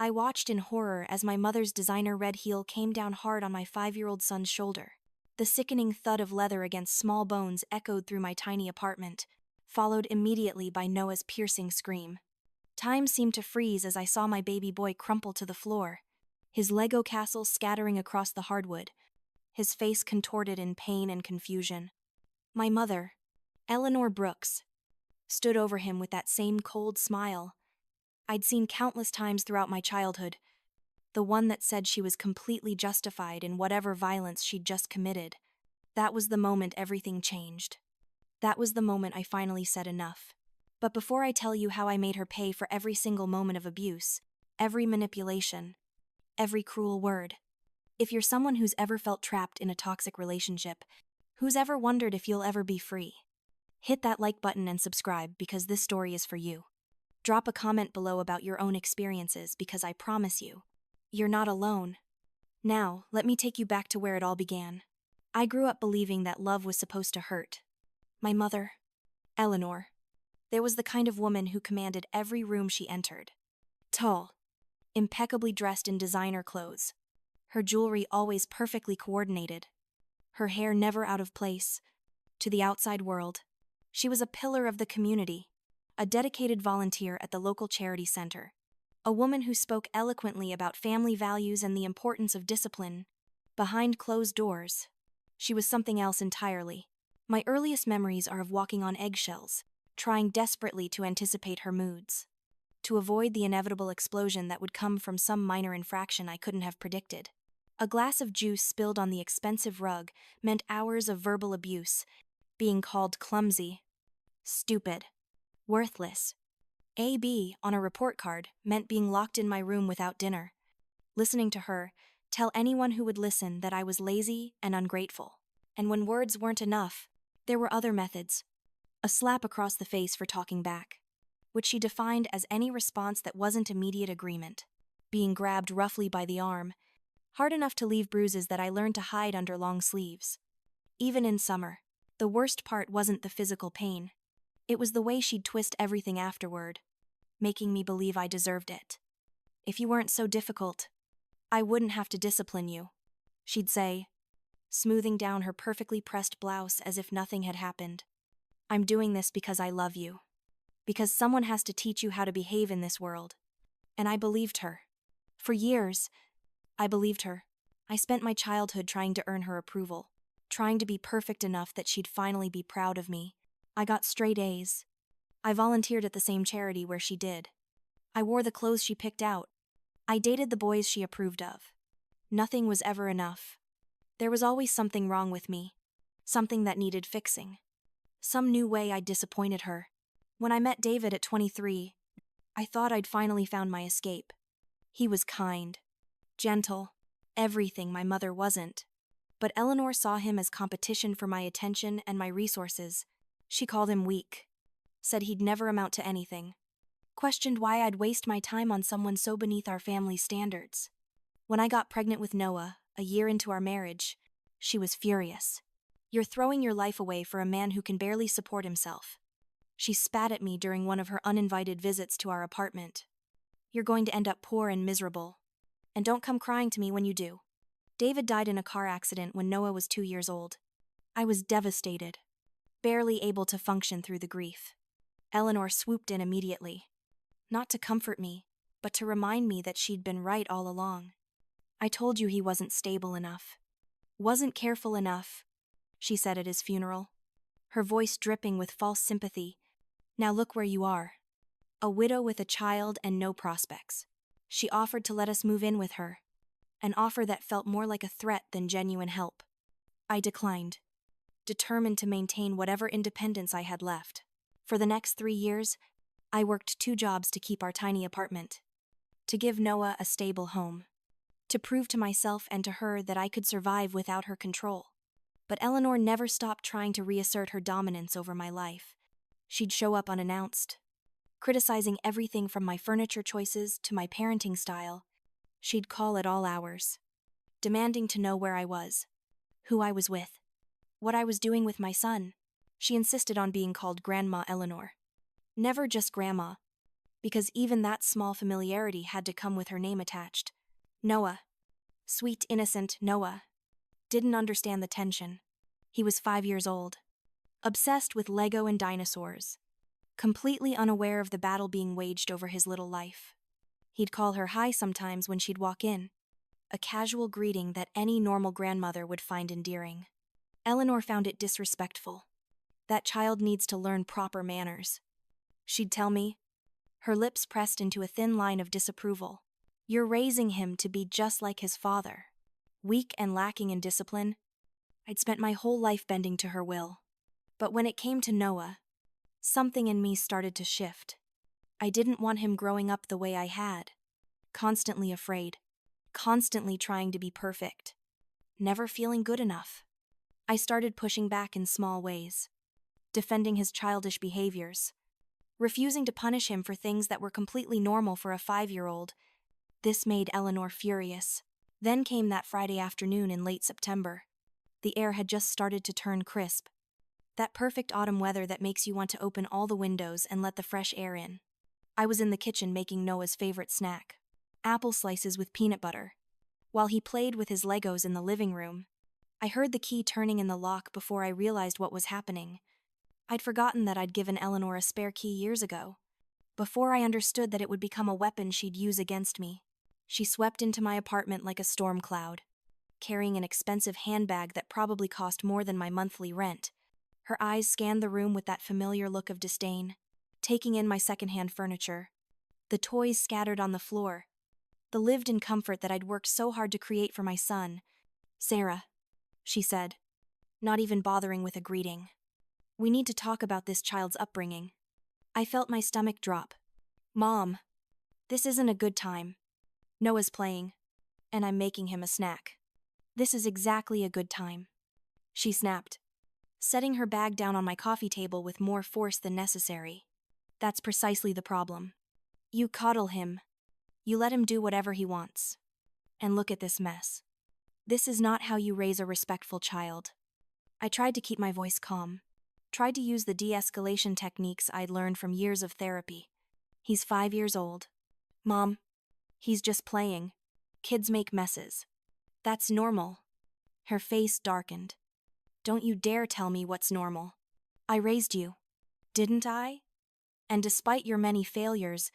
I watched in horror as my mother's designer red heel came down hard on my 5-year-old son's shoulder. The sickening thud of leather against small bones echoed through my tiny apartment, followed immediately by Noah's piercing scream. Time seemed to freeze as I saw my baby boy crumple to the floor, his Lego castle scattering across the hardwood, his face contorted in pain and confusion. My mother, Eleanor Brooks, stood over him with that same cold smile I'd seen countless times throughout my childhood, the one that said she was completely justified in whatever violence she'd just committed. That was the moment everything changed. That was the moment I finally said enough. But before I tell you how I made her pay for every single moment of abuse, every manipulation, every cruel word, if you're someone who's ever felt trapped in a toxic relationship, who's ever wondered if you'll ever be free, hit that like button and subscribe because this story is for you. Drop a comment below about your own experiences because I promise you, you're not alone. Now, let me take you back to where it all began. I grew up believing that love was supposed to hurt. My mother, Eleanor, there was the kind of woman who commanded every room she entered. Tall, impeccably dressed in designer clothes, her jewelry always perfectly coordinated, her hair never out of place. To the outside world, she was a pillar of the community, a dedicated volunteer at the local charity center, a woman who spoke eloquently about family values and the importance of discipline. Behind closed doors, she was something else entirely. My earliest memories are of walking on eggshells, trying desperately to anticipate her moods, to avoid the inevitable explosion that would come from some minor infraction I couldn't have predicted. A glass of juice spilled on the expensive rug meant hours of verbal abuse, being called clumsy, stupid, worthless. AB on a report card meant being locked in my room without dinner. Listening to her tell anyone who would listen that I was lazy and ungrateful. And when words weren't enough, there were other methods. A slap across the face for talking back, which she defined as any response that wasn't immediate agreement. Being grabbed roughly by the arm, hard enough to leave bruises that I learned to hide under long sleeves. Even in summer, the worst part wasn't the physical pain. It was the way she'd twist everything afterward, making me believe I deserved it. If you weren't so difficult, I wouldn't have to discipline you, she'd say, smoothing down her perfectly pressed blouse as if nothing had happened. I'm doing this because I love you. Because someone has to teach you how to behave in this world. And I believed her. For years, I believed her. I spent my childhood trying to earn her approval, trying to be perfect enough that she'd finally be proud of me. I got straight A's. I volunteered at the same charity where she did. I wore the clothes she picked out. I dated the boys she approved of. Nothing was ever enough. There was always something wrong with me, something that needed fixing. Some new way I'd disappointed her. When I met David at 23, I thought I'd finally found my escape. He was kind, gentle, everything my mother wasn't. But Eleanor saw him as competition for my attention and my resources. She called him weak, said he'd never amount to anything, questioned why I'd waste my time on someone so beneath our family standards. When I got pregnant with Noah, a year into our marriage, she was furious. You're throwing your life away for a man who can barely support himself. She spat at me during one of her uninvited visits to our apartment. You're going to end up poor and miserable. And don't come crying to me when you do. David died in a car accident when Noah was 2 years old. I was devastated, barely able to function through the grief. Eleanor swooped in immediately, not to comfort me, but to remind me that she'd been right all along. I told you he wasn't stable enough, wasn't careful enough, she said at his funeral, her voice dripping with false sympathy. Now look where you are. A widow with a child and no prospects. She offered to let us move in with her, an offer that felt more like a threat than genuine help. I declined, determined to maintain whatever independence I had left. For the next 3 years, I worked 2 jobs to keep our tiny apartment, to give Noah a stable home, to prove to myself and to her that I could survive without her control. But Eleanor never stopped trying to reassert her dominance over my life. She'd show up unannounced, criticizing everything from my furniture choices to my parenting style. She'd call at all hours, demanding to know where I was, who I was with, what I was doing with my son. She insisted on being called Grandma Eleanor. Never just Grandma. because even that small familiarity had to come with her name attached. Noah. Sweet, innocent Noah. Didn't understand the tension. He was 5 years old. Obsessed with Lego and dinosaurs. Completely unaware of the battle being waged over his little life. He'd call her hi sometimes when she'd walk in. A casual greeting that any normal grandmother would find endearing. Eleanor found it disrespectful. That child needs to learn proper manners. She'd tell me, her lips pressed into a thin line of disapproval. You're raising him to be just like his father. Weak and lacking in discipline. I'd spent my whole life bending to her will. But when it came to Noah, something in me started to shift. I didn't want him growing up the way I had. Constantly afraid. Constantly trying to be perfect. Never feeling good enough. I started pushing back in small ways. Defending his childish behaviors. Refusing to punish him for things that were completely normal for a 5-year-old. This made Eleanor furious. Then came that Friday afternoon in late September. The air had just started to turn crisp. That perfect autumn weather that makes you want to open all the windows and let the fresh air in. I was in the kitchen making Noah's favorite snack. Apple slices with peanut butter. While he played with his Legos in the living room, I heard the key turning in the lock before I realized what was happening. I'd forgotten that I'd given Eleanor a spare key years ago. Before I understood that it would become a weapon she'd use against me. She swept into my apartment like a storm cloud, carrying an expensive handbag that probably cost more than my monthly rent. Her eyes scanned the room with that familiar look of disdain, taking in my secondhand furniture, the toys scattered on the floor, the lived-in comfort that I'd worked so hard to create for my son. Sarah, she said, not even bothering with a greeting. We need to talk about this child's upbringing. I felt my stomach drop. Mom, this isn't a good time. Noah's playing, and I'm making him a snack. This is exactly a good time. She snapped, setting her bag down on my coffee table with more force than necessary. That's precisely the problem. You coddle him. You let him do whatever he wants. And look at this mess. This is not how you raise a respectful child. I tried to keep my voice calm. Tried to use the de-escalation techniques I'd learned from years of therapy. He's 5 years old. Mom, he's just playing. Kids make messes. That's normal. Her face darkened. Don't you dare tell me what's normal. I raised you. Didn't I? And despite your many failures,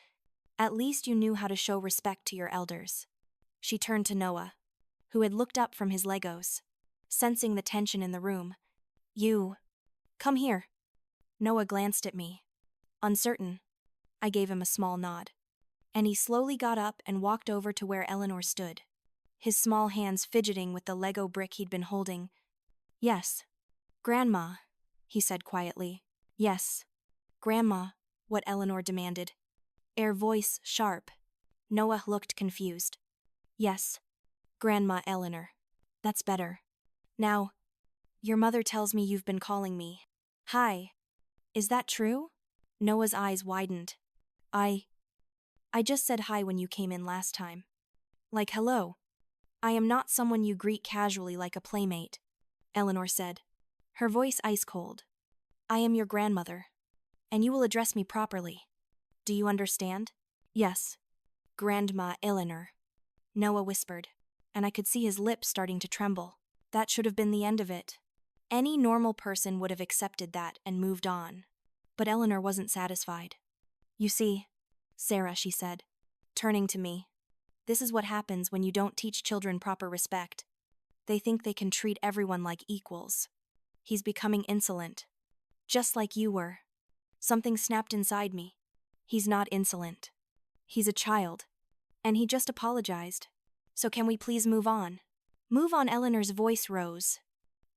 at least you knew how to show respect to your elders. She turned to Noah, who had looked up from his Legos, sensing the tension in the room. You. Come here. Noah glanced at me. Uncertain. I gave him a small nod. And he slowly got up and walked over to where Eleanor stood, his small hands fidgeting with the Lego brick he'd been holding. Yes. Grandma, he said quietly. Yes. Grandma, what Eleanor demanded. Her voice sharp. Noah looked confused. Yes. Grandma Eleanor. That's better. Now, your mother tells me you've been calling me. Hi. Is that true? Noah's eyes widened. I just said hi when you came in last time. Like hello. I am not someone you greet casually like a playmate, Eleanor said, her voice ice cold. I am your grandmother, and you will address me properly. Do you understand? Yes. Grandma Eleanor, Noah whispered, and I could see his lips starting to tremble. That should have been the end of it. Any normal person would have accepted that and moved on. But Eleanor wasn't satisfied. You see, Sarah, she said, turning to me, this is what happens when you don't teach children proper respect. They think they can treat everyone like equals. He's becoming insolent. Just like you were. Something snapped inside me. He's not insolent. He's a child. And he just apologized. So can we please move on? Move on, Eleanor's voice rose.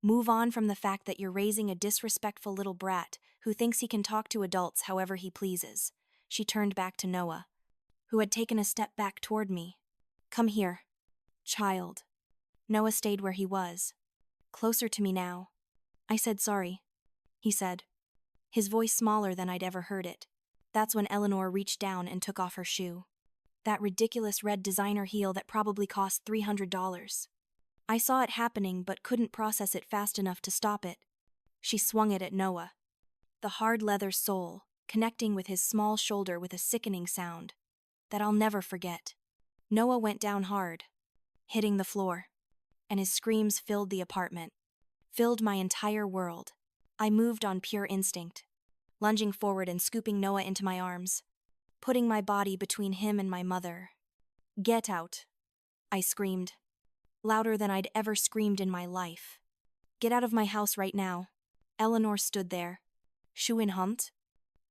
Move on from the fact that you're raising a disrespectful little brat who thinks he can talk to adults however he pleases. She turned back to Noah, who had taken a step back toward me. Come here, child. Noah stayed where he was, closer to me now. I said sorry, he said, his voice smaller than I'd ever heard it. That's when Eleanor reached down and took off her shoe. That ridiculous red designer heel that probably cost $300. I saw it happening but couldn't process it fast enough to stop it. She swung it at Noah. The hard leather sole, connecting with his small shoulder with a sickening sound that I'll never forget. Noah went down hard, hitting the floor, and his screams filled the apartment, filled my entire world. I moved on pure instinct, lunging forward and scooping Noah into my arms, putting my body between him and my mother. "Get out," I screamed, louder than I'd ever screamed in my life. "Get out of my house right now." Eleanor stood there, Schuin humped,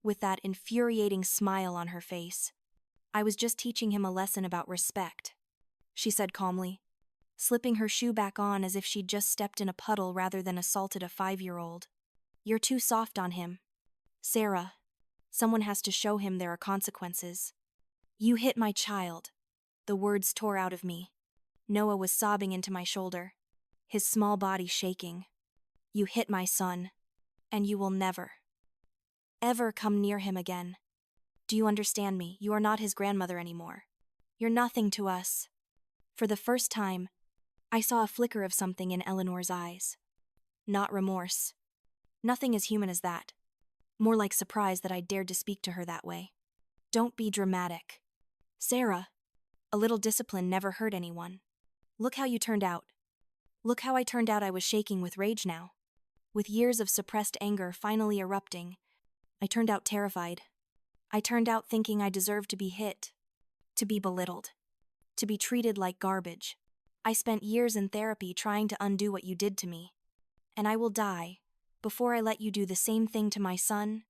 with that infuriating smile on her face. "I was just teaching him a lesson about respect," she said calmly, slipping her shoe back on as if she'd just stepped in a puddle rather than assaulted a 5-year-old. "You're too soft on him. Sarah, someone has to show him there are consequences." "You hit my child." The words tore out of me. Noah was sobbing into my shoulder, his small body shaking. "You hit my son, and you will never, ever come near him again. Do you understand me? You are not his grandmother anymore. You're nothing to us." For the first time, I saw a flicker of something in Eleanor's eyes. Not remorse. Nothing as human as that. More like surprise that I dared to speak to her that way. "Don't be dramatic. Sarah, a little discipline never hurt anyone. Look how you turned out." Look how I turned out. I was shaking with rage now. With years of suppressed anger finally erupting, I turned out terrified. I turned out thinking I deserved to be hit, to be belittled, to be treated like garbage. I spent years in therapy trying to undo what you did to me. And I will die before I let you do the same thing to my son.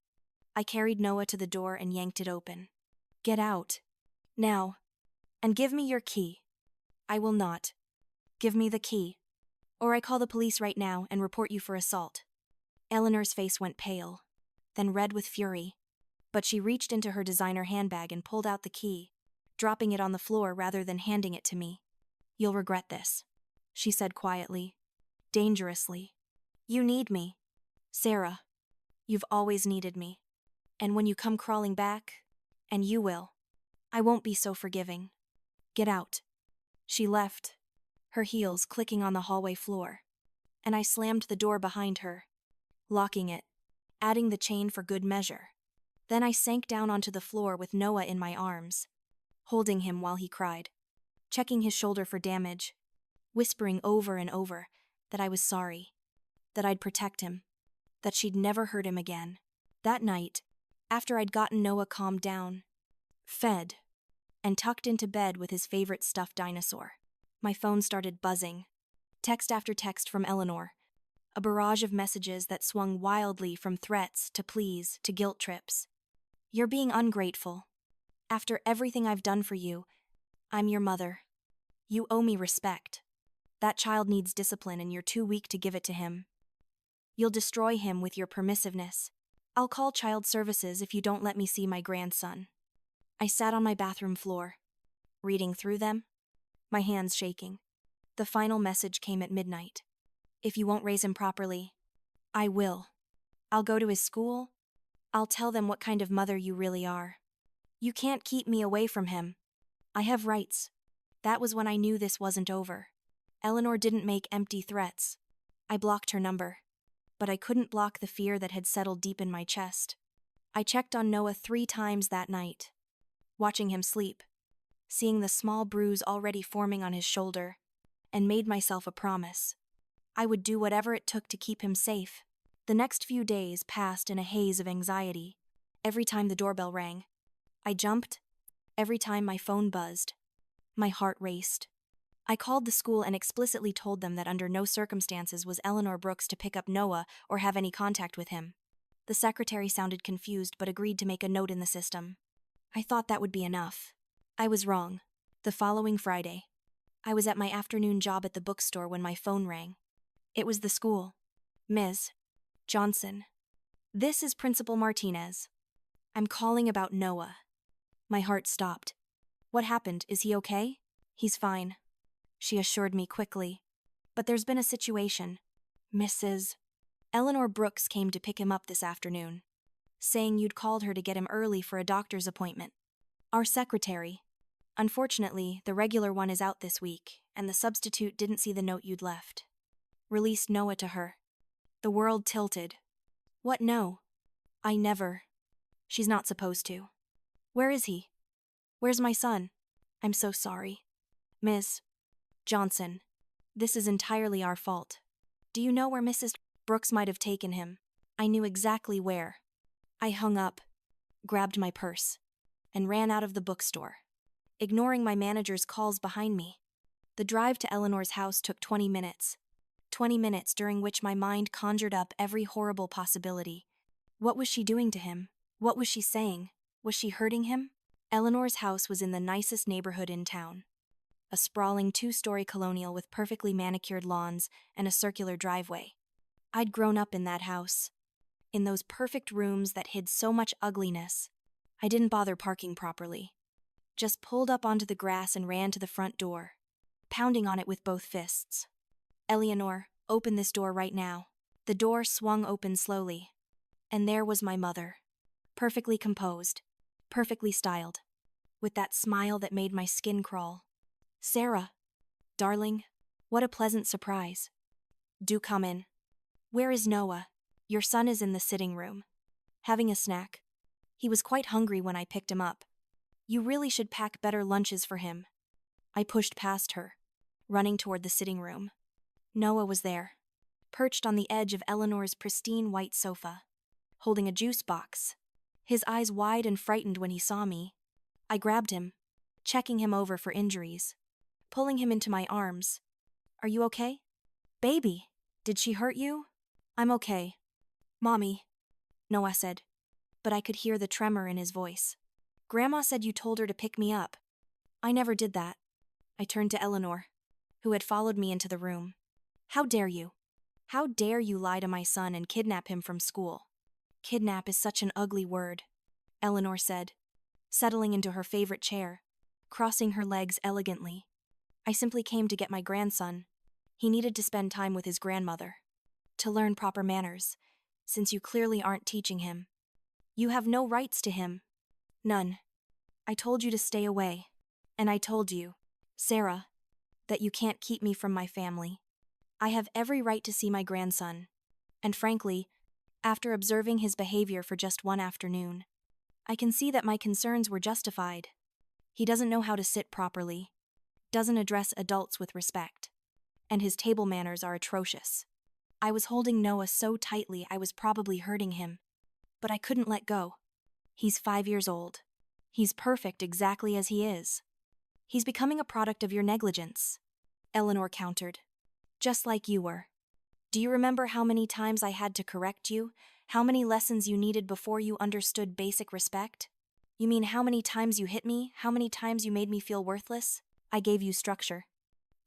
I carried Noah to the door and yanked it open. "Get out. Now. And give me your key." "I will not. Give me the key, or I call the police right now and report you for assault." Eleanor's face went pale, then red with fury, but she reached into her designer handbag and pulled out the key, dropping it on the floor rather than handing it to me. "You'll regret this," she said quietly, dangerously. "You need me, Sarah. You've always needed me. And when you come crawling back, and you will, I won't be so forgiving. Get out." She left, her heels clicking on the hallway floor, and I slammed the door behind her, locking it, adding the chain for good measure. Then I sank down onto the floor with Noah in my arms, holding him while he cried, checking his shoulder for damage, whispering over and over that I was sorry, that I'd protect him, that she'd never hurt him again. That night, after I'd gotten Noah calmed down, fed, and tucked into bed with his favorite stuffed dinosaur, my phone started buzzing. Text after text from Eleanor, a barrage of messages that swung wildly from threats to pleas to guilt trips. "You're being ungrateful. After everything I've done for you, I'm your mother. You owe me respect. That child needs discipline and you're too weak to give it to him. You'll destroy him with your permissiveness. I'll call child services if you don't let me see my grandson." I sat on my bathroom floor, reading through them, my hands shaking. The final message came at midnight. "If you won't raise him properly, I will. I'll go to his school. I'll tell them what kind of mother you really are. You can't keep me away from him. I have rights." That was when I knew this wasn't over. Eleanor didn't make empty threats. I blocked her number, but I couldn't block the fear that had settled deep in my chest. I checked on Noah 3 times that night, watching him sleep, seeing the small bruise already forming on his shoulder, and made myself a promise. I would do whatever it took to keep him safe. The next few days passed in a haze of anxiety. Every time the doorbell rang, I jumped. Every time my phone buzzed, my heart raced. I called the school and explicitly told them that under no circumstances was Eleanor Brooks to pick up Noah or have any contact with him. The secretary sounded confused but agreed to make a note in the system. I thought that would be enough. I was wrong. The following Friday, I was at my afternoon job at the bookstore when my phone rang. It was the school. "Ms. Johnson. This is Principal Martinez. I'm calling about Noah." My heart stopped. "What happened? Is he okay?" "He's fine," she assured me quickly. "But there's been a situation. Mrs. Eleanor Brooks came to pick him up this afternoon, saying you'd called her to get him early for a doctor's appointment. Our secretary. Unfortunately, the regular one is out this week, and the substitute didn't see the note you'd left. Released Noah to her." The world tilted. "What? No. I never." She's not supposed to. Where is he? Where's my son? I'm so sorry. Miss Johnson, this is entirely our fault. Do you know where Mrs. Brooks might have taken him? I knew exactly where. I hung up, grabbed my purse, and ran out of the bookstore, ignoring my manager's calls behind me. The drive to Eleanor's house took 20 minutes. 20 minutes during which my mind conjured up every horrible possibility. What was she doing to him? What was she saying? Was she hurting him? Eleanor's house was in the nicest neighborhood in town. A sprawling 2-story colonial with perfectly manicured lawns and a circular driveway. I'd grown up in that house, in those perfect rooms that hid so much ugliness. I didn't bother parking properly. Just pulled up onto the grass and ran to the front door, pounding on it with both fists. Eleanor, open this door right now. The door swung open slowly, and there was my mother, perfectly composed, perfectly styled, with that smile that made my skin crawl. Sarah, darling, what a pleasant surprise. Do come in. Where is Noah? Your son is in the sitting room, having a snack. He was quite hungry when I picked him up. You really should pack better lunches for him. I pushed past her, running toward the sitting room. Noah was there, perched on the edge of Eleanor's pristine white sofa, holding a juice box, his eyes wide and frightened when he saw me. I grabbed him, checking him over for injuries, pulling him into my arms. Are you okay? Baby, did she hurt you? I'm okay. Mommy, Noah said, but I could hear the tremor in his voice. Grandma said you told her to pick me up. I never did that. I turned to Eleanor, who had followed me into the room. How dare you? How dare you lie to my son and kidnap him from school? Kidnap is such an ugly word, Eleanor said, settling into her favorite chair, crossing her legs elegantly. I simply came to get my grandson. He needed to spend time with his grandmother, to learn proper manners, since you clearly aren't teaching him. You have no rights to him. None. I told you to stay away. And I told you, Sarah, that you can't keep me from my family. I have every right to see my grandson. And frankly, after observing his behavior for just one afternoon, I can see that my concerns were justified. He doesn't know how to sit properly, doesn't address adults with respect, and his table manners are atrocious. I was holding Noah so tightly I was probably hurting him, but I couldn't let go. He's 5 years old. He's perfect exactly as he is. He's becoming a product of your negligence, Eleanor countered. Just like you were. Do you remember how many times I had to correct you? How many lessons you needed before you understood basic respect? You mean how many times you hit me? How many times you made me feel worthless? I gave you structure.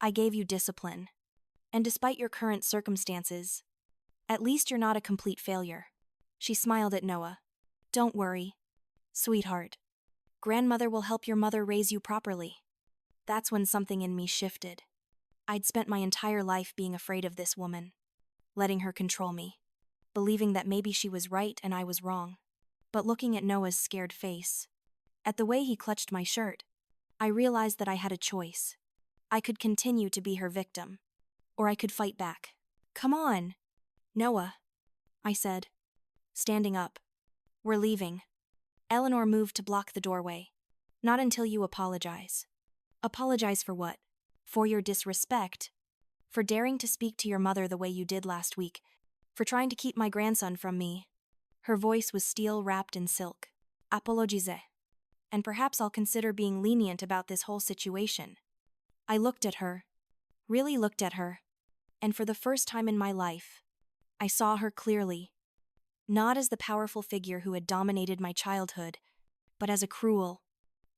I gave you discipline. And despite your current circumstances, at least you're not a complete failure. She smiled at Noah. Don't worry, sweetheart. Grandmother will help your mother raise you properly. That's when something in me shifted. I'd spent my entire life being afraid of this woman, letting her control me, believing that maybe she was right and I was wrong. But looking at Noah's scared face, at the way he clutched my shirt, I realized that I had a choice. I could continue to be her victim, or I could fight back. Come on, Noah, I said, standing up. We're leaving. Eleanor moved to block the doorway. Not until you apologize. Apologize for what? For your disrespect. For daring to speak to your mother the way you did last week. For trying to keep my grandson from me. Her voice was steel wrapped in silk. Apologize. And perhaps I'll consider being lenient about this whole situation. I looked at her. Really looked at her. And for the first time in my life, I saw her clearly. Not as the powerful figure who had dominated my childhood, but as a cruel,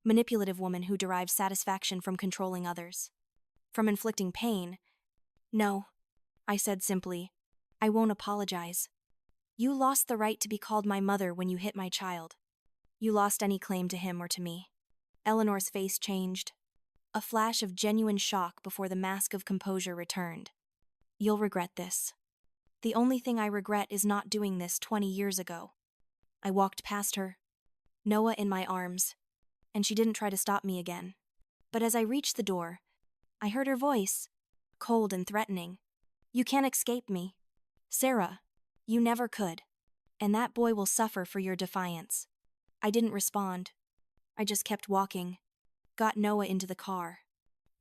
manipulative woman who derives satisfaction from controlling others. From inflicting pain. No, I said simply. I won't apologize. You lost the right to be called my mother when you hit my child. You lost any claim to him or to me. Eleanor's face changed. A flash of genuine shock before the mask of composure returned. You'll regret this. The only thing I regret is not doing this 20 years ago. I walked past her, Noah in my arms, and she didn't try to stop me again. But as I reached the door, I heard her voice, cold and threatening. You can't escape me. Sarah, you never could. And that boy will suffer for your defiance. I didn't respond. I just kept walking, got Noah into the car,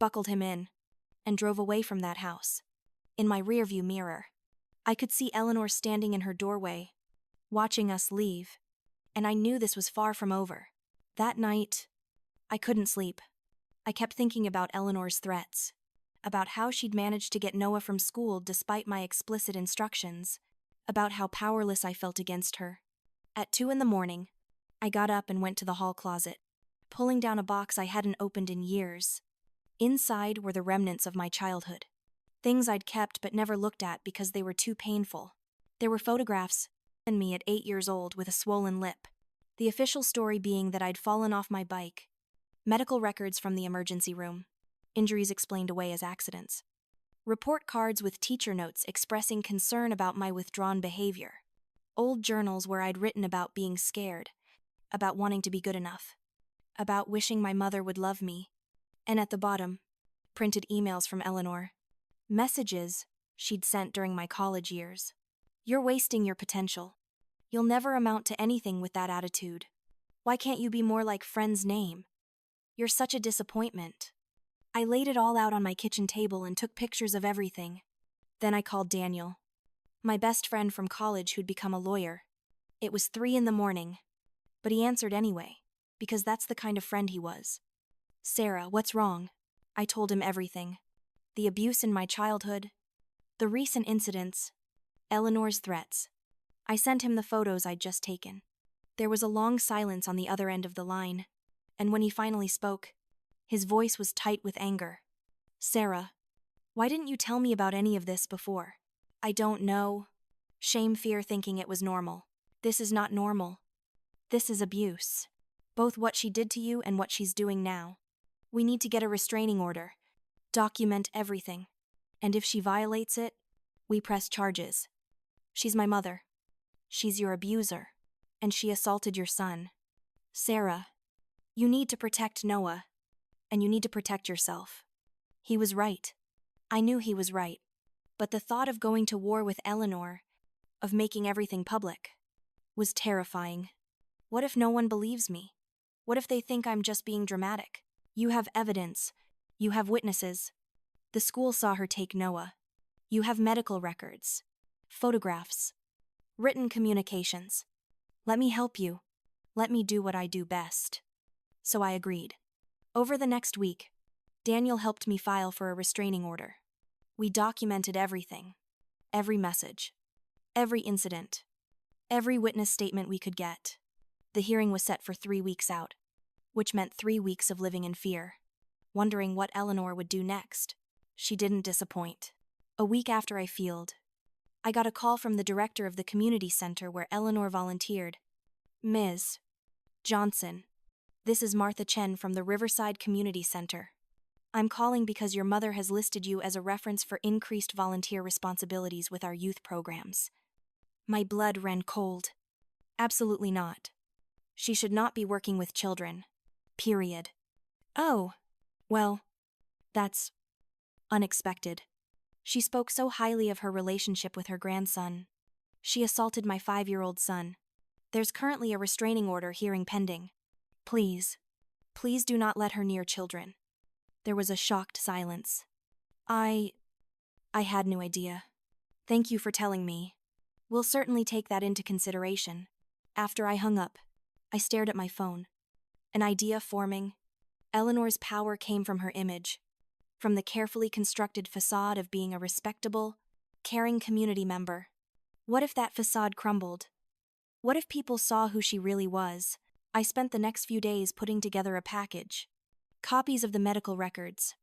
buckled him in, and drove away from that house. In my rearview mirror, I could see Eleanor standing in her doorway, watching us leave, and I knew this was far from over. That night, I couldn't sleep. I kept thinking about Eleanor's threats, about how she'd managed to get Noah from school despite my explicit instructions, about how powerless I felt against her. At 2 in the morning, I got up and went to the hall closet, pulling down a box I hadn't opened in years. Inside were the remnants of my childhood. Things I'd kept but never looked at because they were too painful. There were photographs of me at 8 years old with a swollen lip, the official story being that I'd fallen off my bike, medical records from the emergency room, injuries explained away as accidents, report cards with teacher notes expressing concern about my withdrawn behavior, old journals where I'd written about being scared, about wanting to be good enough, about wishing my mother would love me, and at the bottom, printed emails from Eleanor, messages she'd sent during my college years. You're wasting your potential. You'll never amount to anything with that attitude. Why can't you be more like friend's name? You're such a disappointment. I laid it all out on my kitchen table and took pictures of everything. Then I called Daniel, my best friend from college who'd become a lawyer. It was 3 in the morning, but he answered anyway, because that's the kind of friend he was. Sarah, what's wrong? I told him everything. The abuse in my childhood, the recent incidents, Eleanor's threats. I sent him the photos I'd just taken. There was a long silence on the other end of the line, and when he finally spoke, his voice was tight with anger. Sarah, why didn't you tell me about any of this before? I don't know. Shame, fear, thinking it was normal. This is not normal. This is abuse. Both what she did to you and what she's doing now. We need to get a restraining order. Document everything. And if she violates it, we press charges. She's my mother. She's your abuser. And she assaulted your son. Sarah, you need to protect Noah. And you need to protect yourself. He was right. I knew he was right. But the thought of going to war with Eleanor, of making everything public, was terrifying. What if no one believes me? What if they think I'm just being dramatic? You have evidence. You have witnesses. The school saw her take Noah. You have medical records, photographs, written communications. Let me help you. Let me do what I do best. So I agreed. Over the next week, Daniel helped me file for a restraining order. We documented everything, every message, every incident, every witness statement we could get. The hearing was set for 3 weeks out, which meant 3 weeks of living in fear, wondering what Eleanor would do next. She didn't disappoint. A week after I filed, I got a call from the director of the community center where Eleanor volunteered. Ms. Johnson, this is Martha Chen from the Riverside Community Center. I'm calling because your mother has listed you as a reference for increased volunteer responsibilities with our youth programs. My blood ran cold. Absolutely not. She should not be working with children. Period. Oh, well, that's unexpected. She spoke so highly of her relationship with her grandson. She assaulted my 5-year-old son. There's currently a restraining order hearing pending. Please do not let her near children. There was a shocked silence. I had no idea. Thank you for telling me. We'll certainly take that into consideration. After I hung up, I stared at my phone. An idea forming. Eleanor's power came from her image, from the carefully constructed facade of being a respectable, caring community member. What if that facade crumbled? What if people saw who she really was? I spent the next few days putting together a package. Copies of the medical records,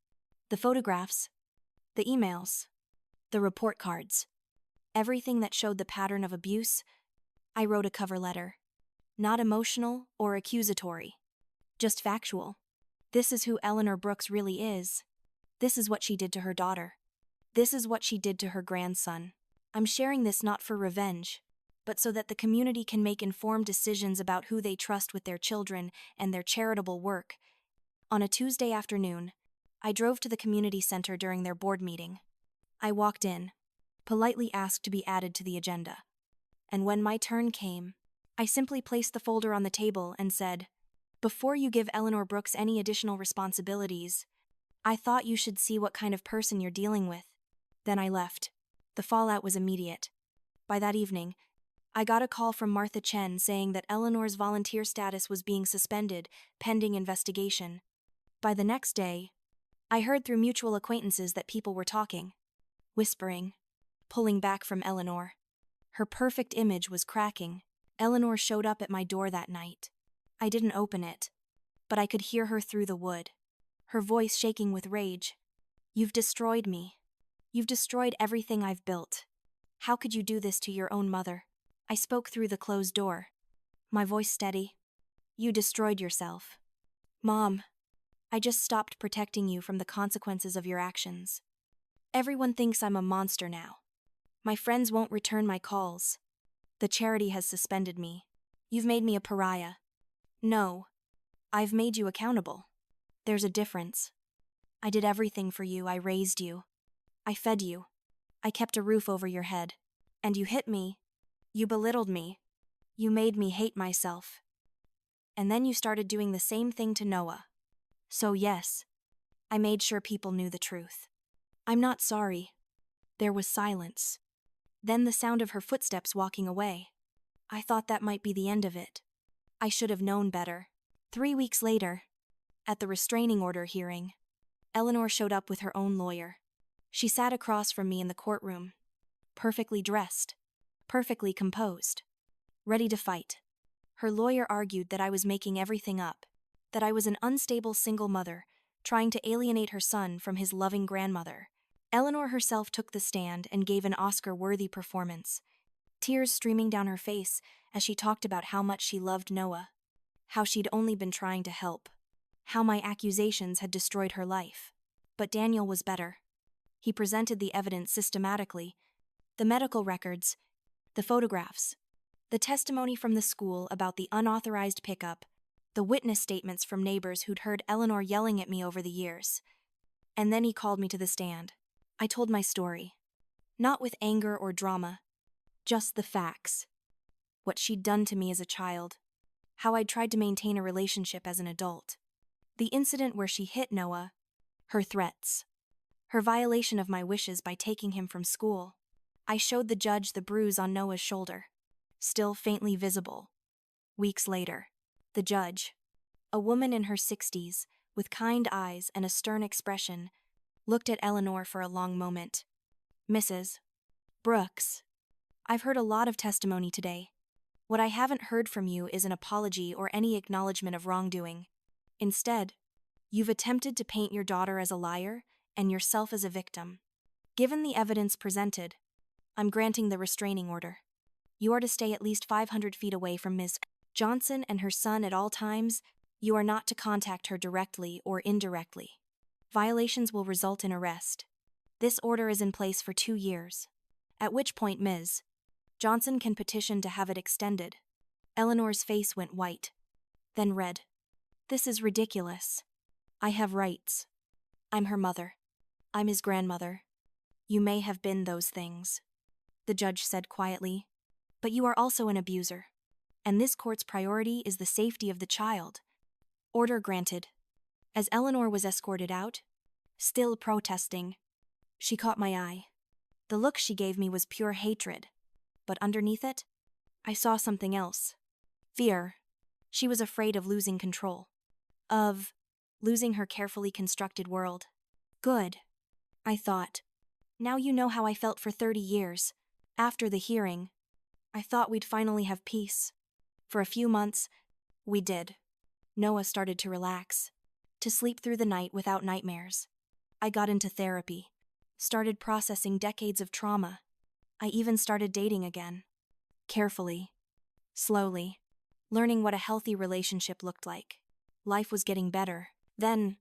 the photographs, the emails, the report cards. Everything that showed the pattern of abuse. I wrote a cover letter. Not emotional or accusatory. Just factual. This is who Eleanor Brooks really is. This is what she did to her daughter. This is what she did to her grandson. I'm sharing this not for revenge, but so that the community can make informed decisions about who they trust with their children and their charitable work. On a Tuesday afternoon, I drove to the community center during their board meeting. I walked in, politely asked to be added to the agenda. And when my turn came, I simply placed the folder on the table and said, "Before you give Eleanor Brooks any additional responsibilities, I thought you should see what kind of person you're dealing with." Then I left. The fallout was immediate. By that evening, I got a call from Martha Chen saying that Eleanor's volunteer status was being suspended, pending investigation. By the next day, I heard through mutual acquaintances that people were talking, whispering, pulling back from Eleanor. Her perfect image was cracking. Eleanor showed up at my door that night. I didn't open it, but I could hear her through the wood, her voice shaking with rage. "You've destroyed me. You've destroyed everything I've built. How could you do this to your own mother?" I spoke through the closed door, my voice steady. "You destroyed yourself. Mom, I just stopped protecting you from the consequences of your actions. Everyone thinks I'm a monster now. My friends won't return my calls. The charity has suspended me. You've made me a pariah." "No, I've made you accountable. There's a difference. I did everything for you. I raised you. I fed you. I kept a roof over your head. And you hit me. You belittled me. You made me hate myself. And then you started doing the same thing to Noah. So yes, I made sure people knew the truth." "I'm not sorry." There was silence. Then the sound of her footsteps walking away. I thought that might be the end of it. I should have known better. 3 weeks later, at the restraining order hearing, Eleanor showed up with her own lawyer. She sat across from me in the courtroom, perfectly dressed, perfectly composed, ready to fight. Her lawyer argued that I was making everything up, that I was an unstable single mother, trying to alienate her son from his loving grandmother. Eleanor herself took the stand and gave an Oscar-worthy performance, tears streaming down her face as she talked about how much she loved Noah, how she'd only been trying to help, how my accusations had destroyed her life. But Daniel was better. He presented the evidence systematically, the medical records, the photographs, the testimony from the school about the unauthorized pickup, the witness statements from neighbors who'd heard Eleanor yelling at me over the years. And then he called me to the stand. I told my story, not with anger or drama, just the facts. What she'd done to me as a child, how I'd tried to maintain a relationship as an adult, the incident where she hit Noah, her threats, her violation of my wishes by taking him from school. I showed the judge the bruise on Noah's shoulder, still faintly visible. Weeks later, the judge, a woman in her 60s, with kind eyes and a stern expression, looked at Eleanor for a long moment. "Mrs. Brooks, I've heard a lot of testimony today. What I haven't heard from you is an apology or any acknowledgement of wrongdoing. Instead, you've attempted to paint your daughter as a liar and yourself as a victim. Given the evidence presented, I'm granting the restraining order. You are to stay at least 500 feet away from Ms. Johnson and her son at all times. You are not to contact her directly or indirectly. Violations will result in arrest. This order is in place for 2 years, at which point Ms. Johnson can petition to have it extended." Eleanor's face went white, then red. "This is ridiculous. I have rights. I'm her mother. I'm his grandmother. You may have been those things," the judge said quietly, "but you are also an abuser, and this court's priority is the safety of the child." Order granted. As Eleanor was escorted out, still protesting, she caught my eye. The look she gave me was pure hatred, but underneath it, I saw something else. Fear. She was afraid of losing control. Of losing her carefully constructed world. Good, I thought. Now you know how I felt for 30 years. After the hearing, I thought we'd finally have peace. For a few months, we did. Noah started to relax, to sleep through the night without nightmares. I got into therapy, started processing decades of trauma. I even started dating again. Carefully, slowly, learning what a healthy relationship looked like. Life was getting better. Then,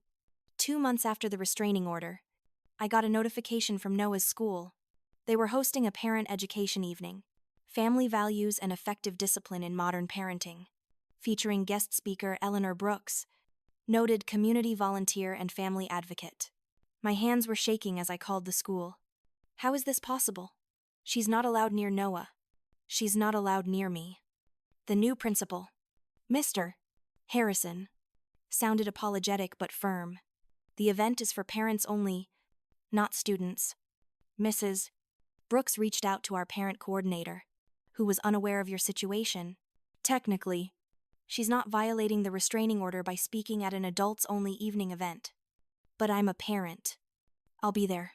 2 months after the restraining order, I got a notification from Noah's school. They were hosting a parent education evening, Family Values and Effective Discipline in Modern Parenting, featuring guest speaker Eleanor Brooks, noted community volunteer and family advocate. My hands were shaking as I called the school. How is this possible? She's not allowed near Noah. She's not allowed near me. The new principal, Mr. Harrison, sounded apologetic but firm. The event is for parents only, not students. Mrs. Brooks reached out to our parent coordinator, who was unaware of your situation. Technically, she's not violating the restraining order by speaking at an adults-only evening event. But I'm a parent. I'll be there.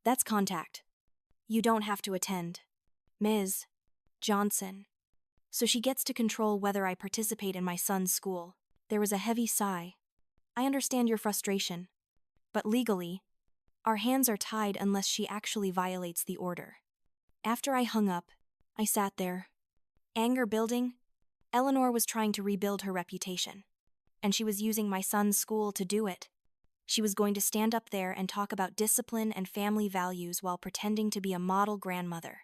That's contact. You don't have to attend. Ms. Johnson. So she gets to control whether I participate in my son's school. There was a heavy sigh. I understand your frustration. But legally, our hands are tied unless she actually violates the order. After I hung up, I sat there. Anger building. Eleanor was trying to rebuild her reputation. And she was using my son's school to do it. She was going to stand up there and talk about discipline and family values while pretending to be a model grandmother.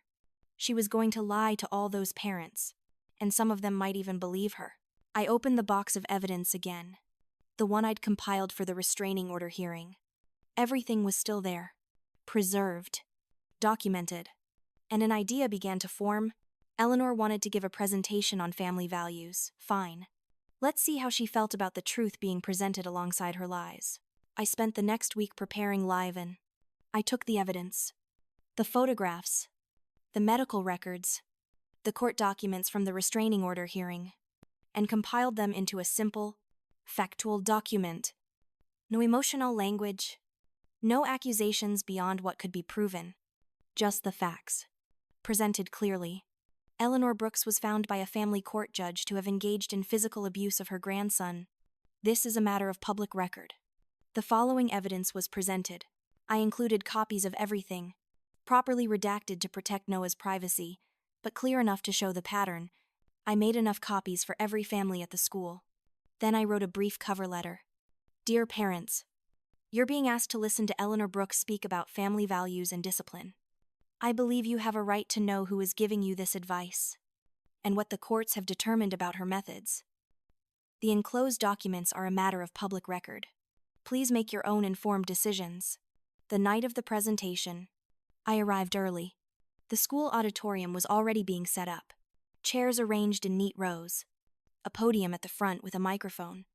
She was going to lie to all those parents, and some of them might even believe her. I opened the box of evidence again, the one I'd compiled for the restraining order hearing. Everything was still there, preserved, documented, and an idea began to form. Eleanor wanted to give a presentation on family values. Fine. Let's see how she felt about the truth being presented alongside her lies. I spent the next week preparing live and I took the evidence, the photographs, the medical records, the court documents from the restraining order hearing, and compiled them into a simple, factual document. No emotional language, no accusations beyond what could be proven, just the facts, presented clearly. Eleanor Brooks was found by a family court judge to have engaged in physical abuse of her grandson. This is a matter of public record. The following evidence was presented. I included copies of everything, properly redacted to protect Noah's privacy, but clear enough to show the pattern. I made enough copies for every family at the school. Then I wrote a brief cover letter. Dear parents, you're being asked to listen to Eleanor Brooks speak about family values and discipline. I believe you have a right to know who is giving you this advice, and what the courts have determined about her methods. The enclosed documents are a matter of public record. Please make your own informed decisions. The night of the presentation, I arrived early. The school auditorium was already being set up. Chairs arranged in neat rows. A podium at the front with a microphone.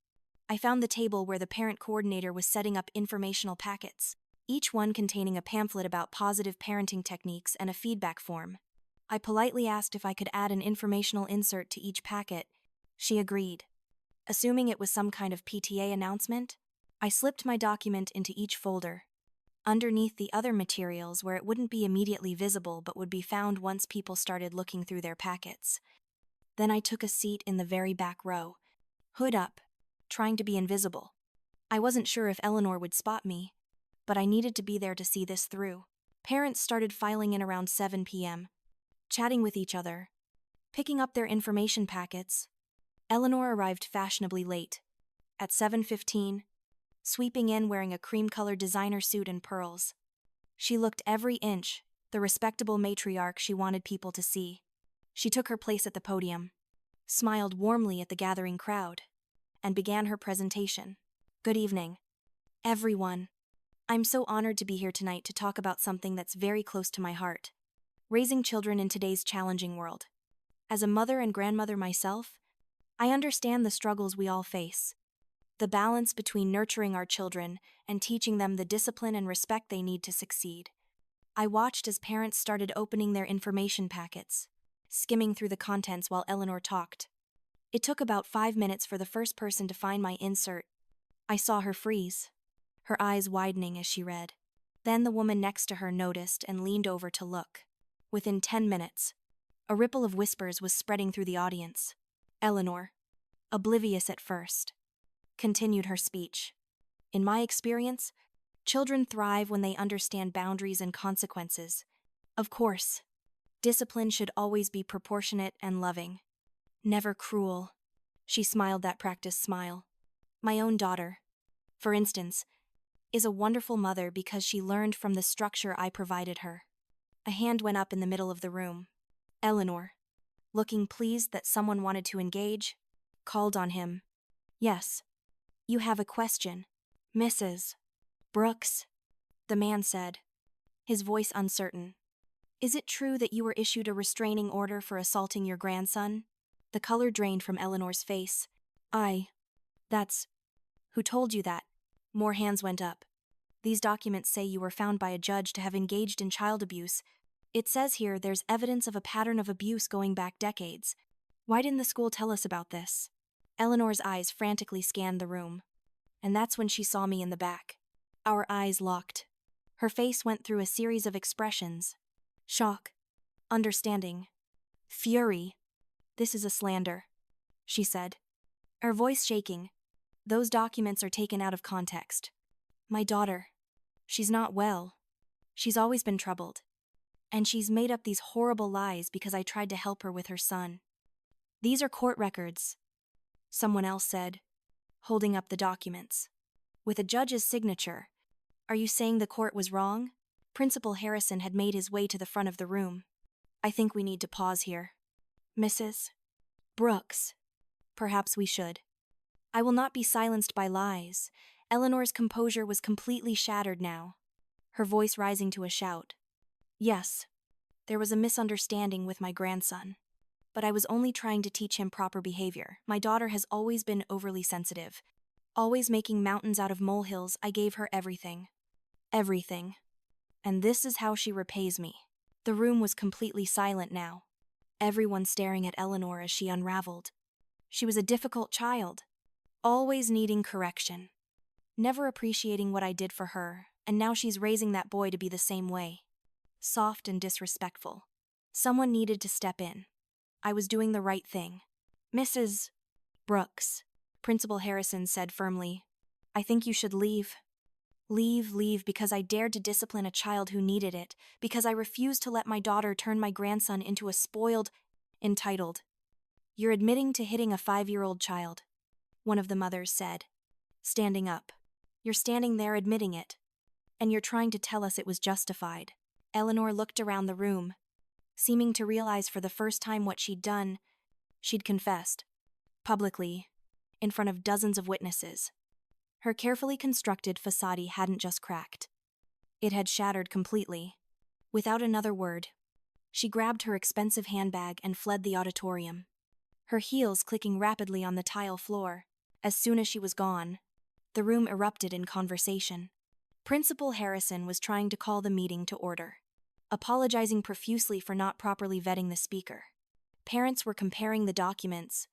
I found the table where the parent coordinator was setting up informational packets, each one containing a pamphlet about positive parenting techniques and a feedback form. I politely asked if I could add an informational insert to each packet. She agreed. Assuming it was some kind of PTA announcement, I slipped my document into each folder, underneath the other materials where it wouldn't be immediately visible but would be found once people started looking through their packets. Then I took a seat in the very back row, hood up, trying to be invisible. I wasn't sure if Eleanor would spot me, but I needed to be there to see this through. Parents started filing in around 7 p.m., chatting with each other, picking up their information packets. Eleanor arrived fashionably late, at 7:15, sweeping in wearing a cream-colored designer suit and pearls. She looked every inch the respectable matriarch she wanted people to see. She took her place at the podium, smiled warmly at the gathering crowd, and began her presentation. Good evening, everyone. I'm so honored to be here tonight to talk about something that's very close to my heart: raising children in today's challenging world. As a mother and grandmother myself, I understand the struggles we all face. The balance between nurturing our children and teaching them the discipline and respect they need to succeed. I watched as parents started opening their information packets, skimming through the contents while Eleanor talked. It took about 5 minutes for the first person to find my insert. I saw her freeze, her eyes widening as she read. Then the woman next to her noticed and leaned over to look. Within 10 minutes, a ripple of whispers was spreading through the audience. Eleanor, oblivious at first, continued her speech. In my experience, children thrive when they understand boundaries and consequences. Of course, discipline should always be proportionate and loving, never cruel. She smiled that practiced smile. My own daughter, for instance, is a wonderful mother because she learned from the structure I provided her. A hand went up in the middle of the room. Eleanor, looking pleased that someone wanted to engage, called on him. Yes. You have a question, Mrs. Brooks, the man said, his voice uncertain. Is it true that you were issued a restraining order for assaulting your grandson? The color drained from Eleanor's face. That's. Who told you that? More hands went up. These documents say you were found by a judge to have engaged in child abuse. It says here there's evidence of a pattern of abuse going back decades. Why didn't the school tell us about this? Eleanor's eyes frantically scanned the room. And that's when she saw me in the back. Our eyes locked. Her face went through a series of expressions. Shock. Understanding. Fury. This is a slander, she said, her voice shaking. Those documents are taken out of context. My daughter. She's not well. She's always been troubled. And she's made up these horrible lies because I tried to help her with her son. These are court records, someone else said, holding up the documents. With a judge's signature. Are you saying the court was wrong? Principal Harrison had made his way to the front of the room. I think we need to pause here. Mrs. Brooks. Perhaps we should. I will not be silenced by lies. Eleanor's composure was completely shattered now, her voice rising to a shout. Yes, there was a misunderstanding with my grandson. But I was only trying to teach him proper behavior. My daughter has always been overly sensitive. Always making mountains out of molehills. I gave her everything. Everything. And this is how she repays me. The room was completely silent now. Everyone staring at Eleanor as she unraveled. She was a difficult child. Always needing correction. Never appreciating what I did for her, and now she's raising that boy to be the same way. Soft and disrespectful. Someone needed to step in. I was doing the right thing. Mrs. Brooks, Principal Harrison said firmly, I think you should leave. Leave because I dared to discipline a child who needed it, because I refused to let my daughter turn my grandson into a spoiled, entitled. You're admitting to hitting a 5-year-old child, one of the mothers said, standing up. You're standing there admitting it. And you're trying to tell us it was justified. Eleanor looked around the room, seeming to realize for the first time what she'd done. She'd confessed. Publicly. In front of dozens of witnesses. Her carefully constructed facade hadn't just cracked. It had shattered completely. Without another word, she grabbed her expensive handbag and fled the auditorium. Her heels clicking rapidly on the tile floor. As soon as she was gone, the room erupted in conversation. Principal Harrison was trying to call the meeting to order, apologizing profusely for not properly vetting the speaker. Parents were comparing the documents,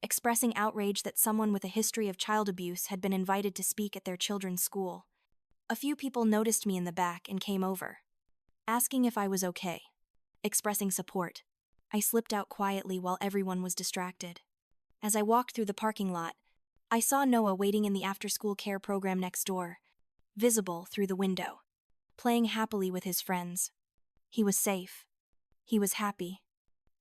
expressing outrage that someone with a history of child abuse had been invited to speak at their children's school. A few people noticed me in the back and came over, asking if I was okay, expressing support. I slipped out quietly while everyone was distracted. As I walked through the parking lot, I saw Noah waiting in the after-school care program next door, visible through the window, playing happily with his friends. He was safe. He was happy.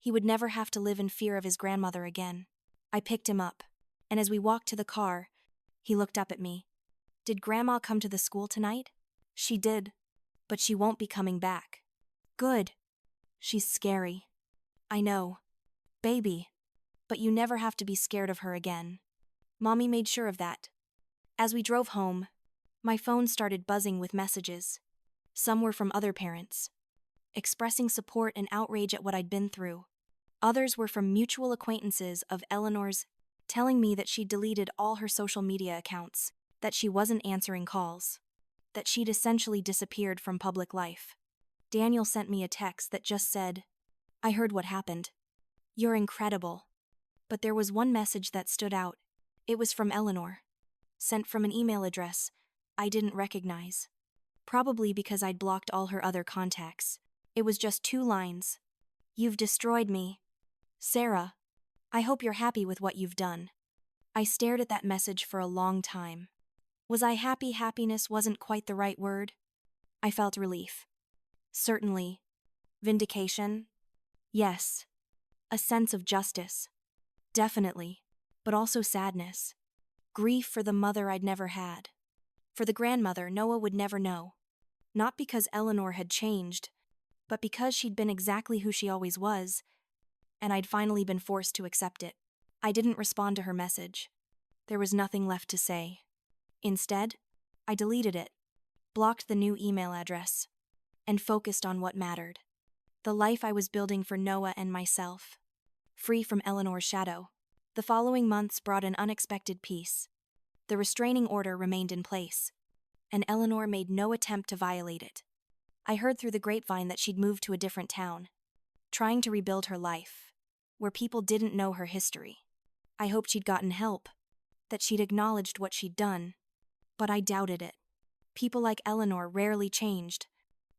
He would never have to live in fear of his grandmother again. I picked him up, and as we walked to the car, he looked up at me. Did Grandma come to the school tonight? She did, but she won't be coming back. Good. She's scary. I know. Baby. But you never have to be scared of her again. Mommy made sure of that. As we drove home, my phone started buzzing with messages. Some were from other parents, expressing support and outrage at what I'd been through. Others were from mutual acquaintances of Eleanor's, telling me that she'd deleted all her social media accounts, that she wasn't answering calls, that she'd essentially disappeared from public life. Daniel sent me a text that just said, I heard what happened. You're incredible. But there was one message that stood out. It was from Eleanor, sent from an email address I didn't recognize. Probably because I'd blocked all her other contacts. It was just 2 lines. You've destroyed me. Sarah, I hope you're happy with what you've done. I stared at that message for a long time. Was I happy? Happiness wasn't quite the right word. I felt relief. Certainly. Vindication? Yes. A sense of justice. Definitely. But also sadness. Grief for the mother I'd never had. For the grandmother Noah would never know. Not because Eleanor had changed, but because she'd been exactly who she always was, and I'd finally been forced to accept it. I didn't respond to her message. There was nothing left to say. Instead, I deleted it, blocked the new email address, and focused on what mattered. The life I was building for Noah and myself. free from Eleanor's shadow. The following months brought an unexpected peace. The restraining order remained in place, and Eleanor made no attempt to violate it. I heard through the grapevine that she'd moved to a different town, trying to rebuild her life, where people didn't know her history. I hoped she'd gotten help, that she'd acknowledged what she'd done, but I doubted it. People like Eleanor rarely changed.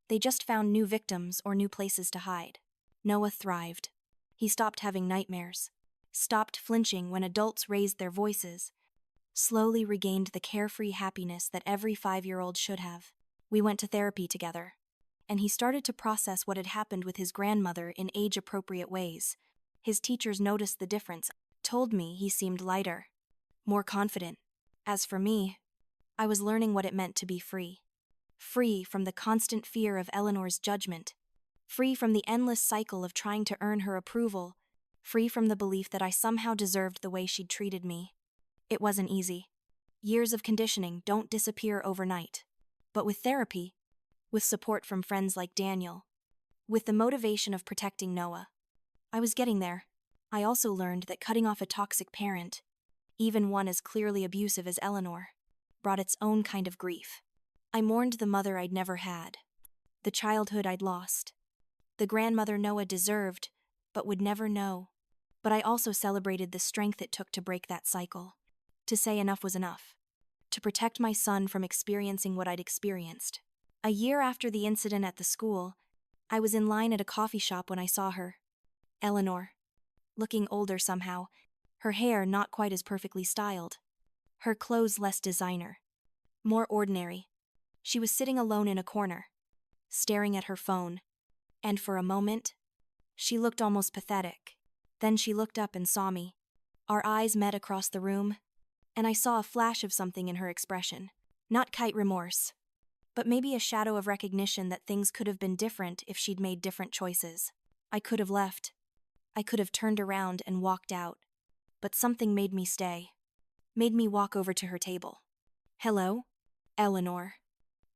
They just found new victims or new places to hide. Noah thrived. He stopped having nightmares, stopped flinching when adults raised their voices, slowly regained the carefree happiness that every 5-year-old should have. We went to therapy together, and he started to process what had happened with his grandmother in age-appropriate ways. His teachers noticed the difference, told me he seemed lighter, more confident. As for me, I was learning what it meant to be free. Free from the constant fear of Eleanor's judgment, free from the endless cycle of trying to earn her approval, free from the belief that I somehow deserved the way she'd treated me. It wasn't easy. Years of conditioning don't disappear overnight. But with therapy, with support from friends like Daniel, with the motivation of protecting Noah, I was getting there. I also learned that cutting off a toxic parent, even one as clearly abusive as Eleanor, brought its own kind of grief. I mourned the mother I'd never had, the childhood I'd lost, the grandmother Noah deserved, but would never know. But I also celebrated the strength it took to break that cycle, to say enough was enough, to protect my son from experiencing what I'd experienced. A year after the incident at the school, I was in line at a coffee shop when I saw her. Eleanor, looking older somehow, her hair not quite as perfectly styled, her clothes less designer, more ordinary. She was sitting alone in a corner, staring at her phone, and for a moment, she looked almost pathetic. Then she looked up and saw me. Our eyes met across the room, and I saw a flash of something in her expression. Not kite remorse, but maybe a shadow of recognition that things could have been different if she'd made different choices. I could have left. I could have turned around and walked out. But something made me stay. Made me walk over to her table. Hello? Eleanor.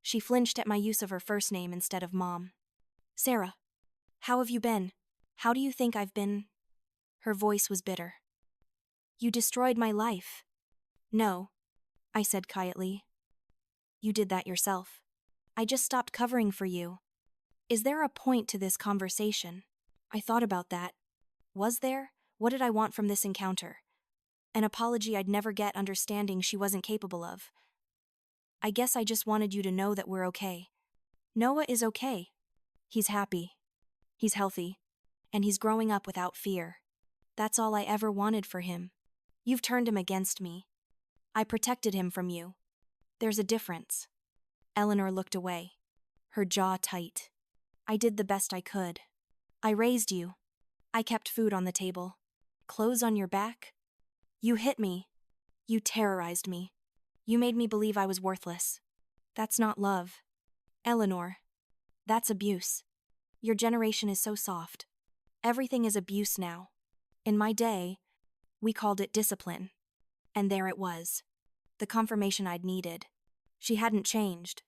She flinched at my use of her first name instead of Mom. Sarah. How have you been? How do you think I've been? Her voice was bitter. You destroyed my life. No, I said quietly. You did that yourself. I just stopped covering for you. Is there a point to this conversation? I thought about that. Was there? What did I want from this encounter? An apology I'd never get, understanding she wasn't capable of. I guess I just wanted you to know that we're okay. Noah is okay. He's happy. He's healthy. And he's growing up without fear. That's all I ever wanted for him. You've turned him against me. I protected him from you. There's a difference. Eleanor looked away, her jaw tight. I did the best I could. I raised you. I kept food on the table. Clothes on your back. You hit me. You terrorized me. You made me believe I was worthless. That's not love. Eleanor, that's abuse. Your generation is so soft. Everything is abuse now. In my day, we called it discipline. And there it was. The confirmation I'd needed. She hadn't changed.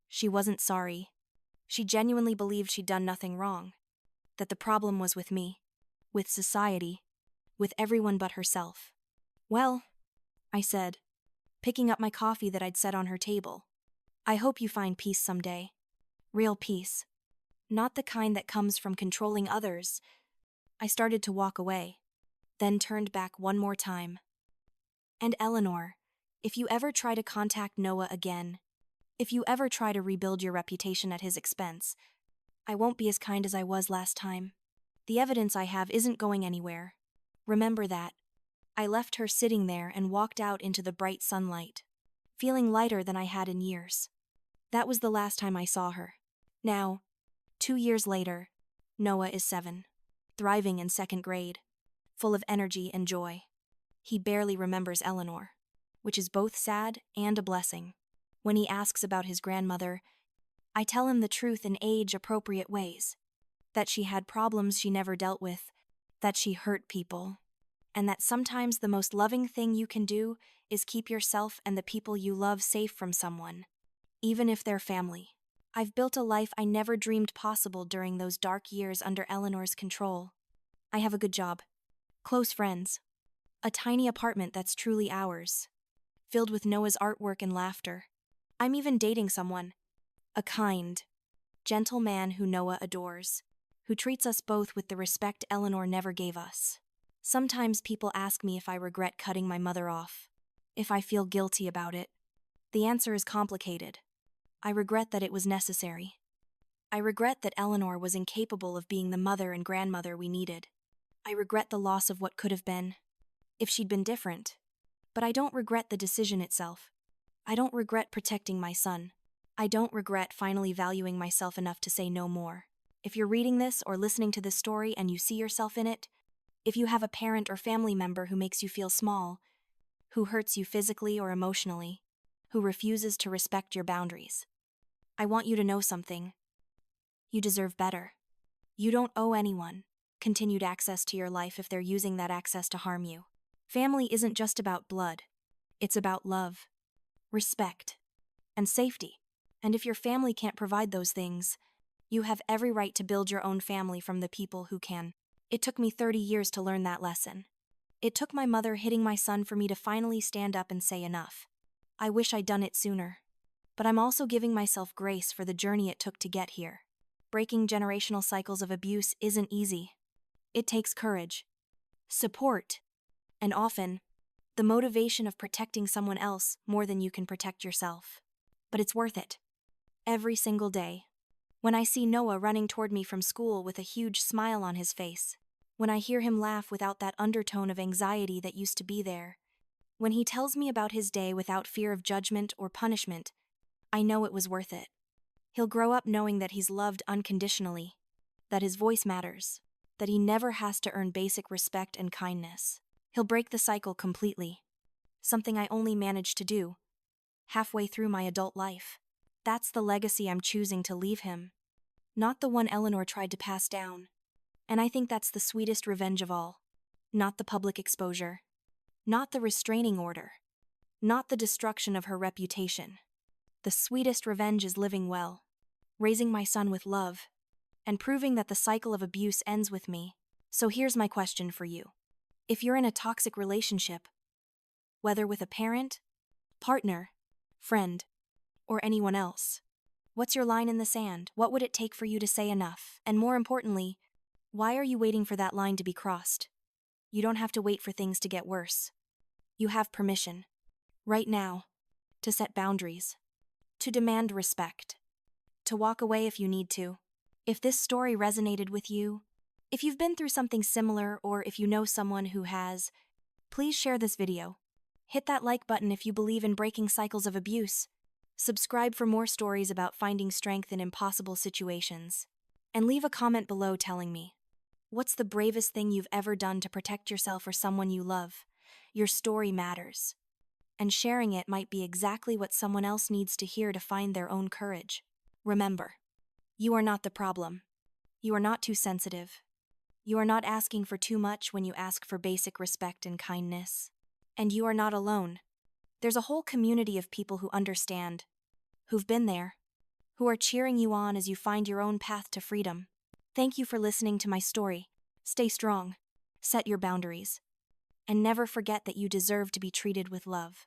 She wasn't sorry. She genuinely believed she'd done nothing wrong. That the problem was with me. With society. With everyone but herself. Well, I said, picking up my coffee that I'd set on her table. I hope you find peace someday. Real peace. Not the kind that comes from controlling others. I started to walk away, then turned back one more time. And Eleanor, if you ever try to contact Noah again, if you ever try to rebuild your reputation at his expense, I won't be as kind as I was last time. The evidence I have isn't going anywhere. Remember that. I left her sitting there and walked out into the bright sunlight, feeling lighter than I had in years. That was the last time I saw her. Now, 2 years later, Noah is 7, thriving in 2nd grade, full of energy and joy. He barely remembers Eleanor, which is both sad and a blessing. When he asks about his grandmother, I tell him the truth in age-appropriate ways. That she had problems she never dealt with, that she hurt people, and that sometimes the most loving thing you can do is keep yourself and the people you love safe from someone, even if they're family. I've built a life I never dreamed possible during those dark years under Eleanor's control. I have a good job. Close friends. A tiny apartment that's truly ours, filled with Noah's artwork and laughter. I'm even dating someone. A kind, gentle man who Noah adores, who treats us both with the respect Eleanor never gave us. Sometimes people ask me if I regret cutting my mother off, if I feel guilty about it. The answer is complicated. I regret that it was necessary. I regret that Eleanor was incapable of being the mother and grandmother we needed. I regret the loss of what could have been, if she'd been different. But I don't regret the decision itself. I don't regret protecting my son. I don't regret finally valuing myself enough to say no more. If you're reading this or listening to this story and you see yourself in it, if you have a parent or family member who makes you feel small, who hurts you physically or emotionally, who refuses to respect your boundaries, I want you to know something. You deserve better. You don't owe anyone continued access to your life if they're using that access to harm you. Family isn't just about blood. It's about love, respect, and safety. And if your family can't provide those things, you have every right to build your own family from the people who can. It took me 30 years to learn that lesson. It took my mother hitting my son for me to finally stand up and say enough. I wish I'd done it sooner. But I'm also giving myself grace for the journey it took to get here. Breaking generational cycles of abuse isn't easy. It takes courage, support, and often, the motivation of protecting someone else more than you can protect yourself. But it's worth it. Every single day. When I see Noah running toward me from school with a huge smile on his face, when I hear him laugh without that undertone of anxiety that used to be there, when he tells me about his day without fear of judgment or punishment, I know it was worth it. He'll grow up knowing that he's loved unconditionally, that his voice matters, that he never has to earn basic respect and kindness. He'll break the cycle completely, something I only managed to do halfway through my adult life. That's the legacy I'm choosing to leave him, not the one Eleanor tried to pass down. And I think that's the sweetest revenge of all. Not the public exposure, not the restraining order, not the destruction of her reputation. The sweetest revenge is living well, raising my son with love, and proving that the cycle of abuse ends with me. So here's my question for you. If you're in a toxic relationship, whether with a parent, partner, friend, or anyone else, what's your line in the sand? What would it take for you to say enough? And more importantly, why are you waiting for that line to be crossed? You don't have to wait for things to get worse. You have permission, right now, to set boundaries, to demand respect, to walk away if you need to. If this story resonated with you, if you've been through something similar or if you know someone who has, please share this video. Hit that like button if you believe in breaking cycles of abuse. Subscribe for more stories about finding strength in impossible situations. And leave a comment below telling me, what's the bravest thing you've ever done to protect yourself or someone you love? Your story matters. And sharing it might be exactly what someone else needs to hear to find their own courage. Remember, you are not the problem. You are not too sensitive. You are not asking for too much when you ask for basic respect and kindness. And you are not alone. There's a whole community of people who understand, who've been there, who are cheering you on as you find your own path to freedom. Thank you for listening to my story. Stay strong, set your boundaries, and never forget that you deserve to be treated with love.